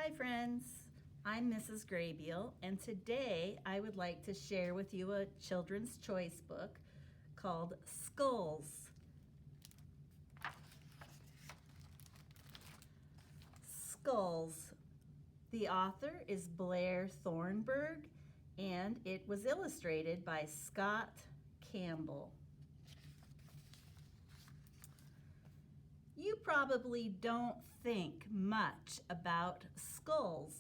Hi friends, I'm Mrs. Graybeal, and today I would like to share with you a children's choice book called Skulls. Skulls. The author is Blair Thornburg, and it was illustrated by Scott Campbell. You probably don't think much about skulls,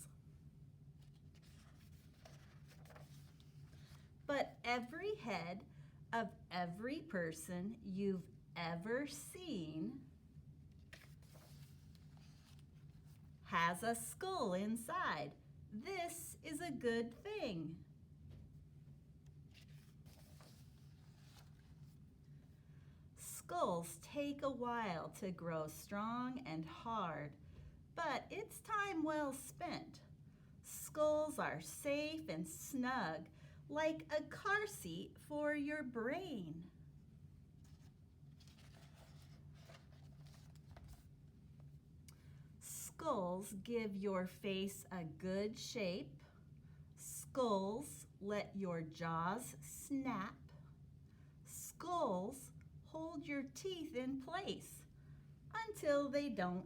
but every head of every person you've ever seen has a skull inside. This is a good thing. Skulls take a while to grow strong and hard, but it's time well spent. Skulls are safe and snug, like a car seat for your brain. Skulls give your face a good shape. Skulls let your jaws snap. Skulls hold your teeth in place until they don't.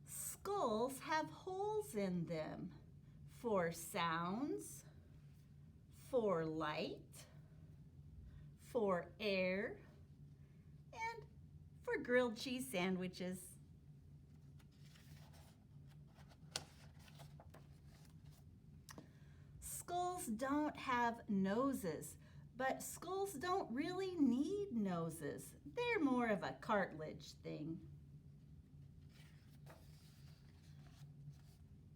Skulls have holes in them for sounds, for light, for air, and for grilled cheese sandwiches. Skulls don't have noses, but skulls don't really need noses. They're more of a cartilage thing.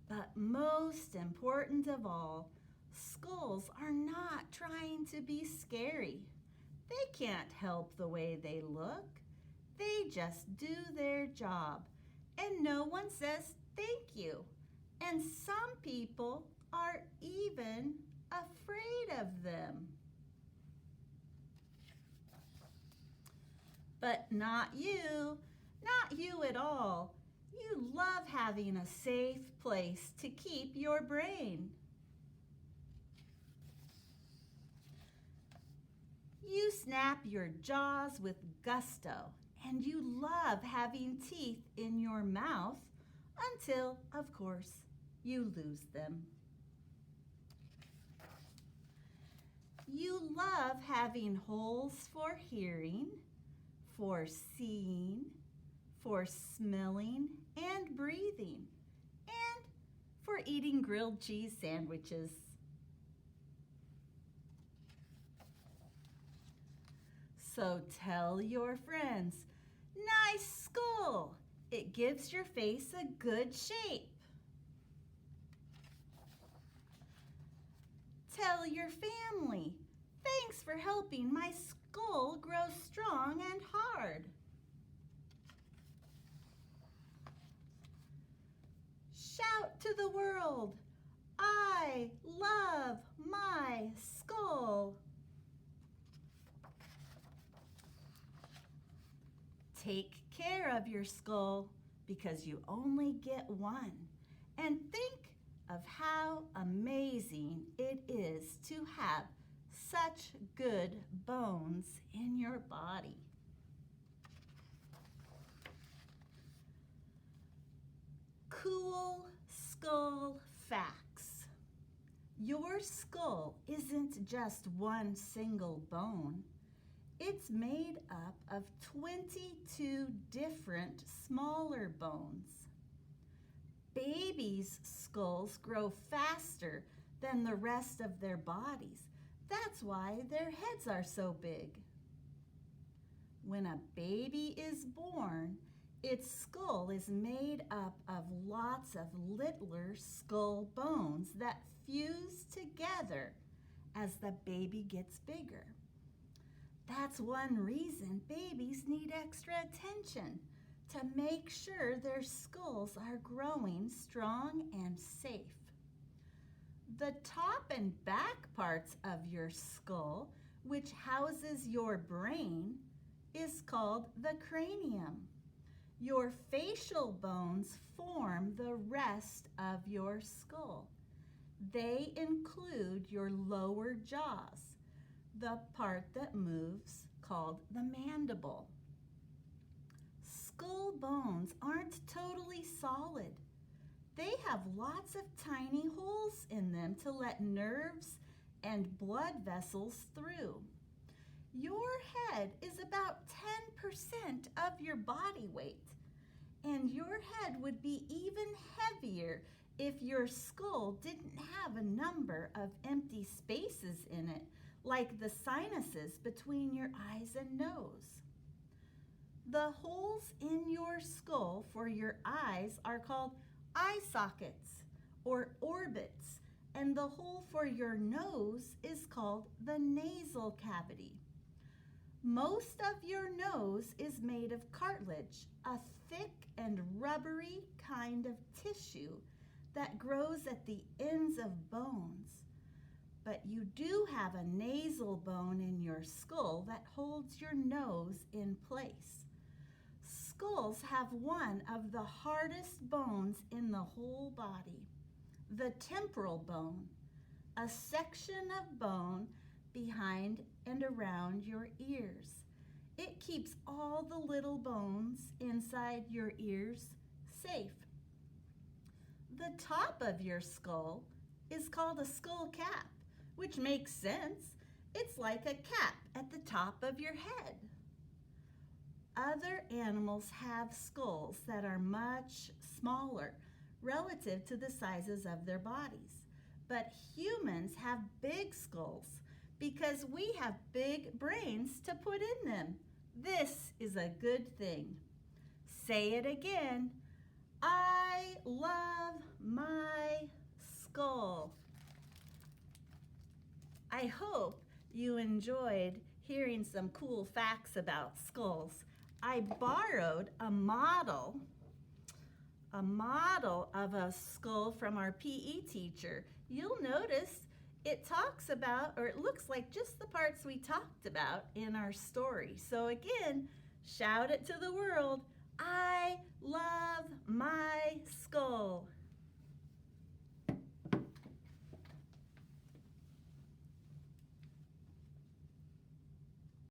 But most important of all, skulls are not trying to be scary. They can't help the way they look. They just do their job, and no one says thank you. And some people are even afraid of them. But not you at all. You love having a safe place to keep your brain. You snap your jaws with gusto, and you love having teeth in your mouth until, of course, you lose them. You love having holes for hearing, for seeing, for smelling and breathing, and for eating grilled cheese sandwiches. So tell your friends, nice skull. It gives your face a good shape. Tell your family, thanks for helping my skull grow strong and hard. Shout to the world, I love my skull. Take care of your skull because you only get one. And think of how amazing it is to have such good bones in your body. Cool skull facts. Your skull isn't just one single bone. It's made up of 22 different smaller bones. Babies' skulls grow faster than the rest of their bodies. That's why their heads are so big. When a baby is born, its skull is made up of lots of littler skull bones that fuse together as the baby gets bigger. That's one reason babies need extra attention, to make sure their skulls are growing strong and safe. The top and back parts of your skull, which houses your brain, is called the cranium. Your facial bones form the rest of your skull. They include your lower jaws, the part that moves called the mandible. Skull bones aren't totally solid. They have lots of tiny holes in them to let nerves and blood vessels through. Your head is about 10% of your body weight, and your head would be even heavier if your skull didn't have a number of empty spaces in it, like the sinuses between your eyes and nose. The holes in your skull for your eyes are called eye sockets or orbits, and the hole for your nose is called the nasal cavity. Most of your nose is made of cartilage, a thick and rubbery kind of tissue that grows at the ends of bones. But you do have a nasal bone in your skull that holds your nose in place. Skulls have one of the hardest bones in the whole body, the temporal bone, a section of bone behind and around your ears. It keeps all the little bones inside your ears safe. The top of your skull is called a skull cap, which makes sense. It's like a cap at the top of your head. Other animals have skulls that are much smaller relative to the sizes of their bodies. But humans have big skulls because we have big brains to put in them. This is a good thing. Say it again. I love my skull. I hope you enjoyed hearing some cool facts about skulls. I borrowed a model of a skull from our PE teacher. You'll notice it talks about, or it looks like just the parts we talked about in our story. So again, shout it to the world.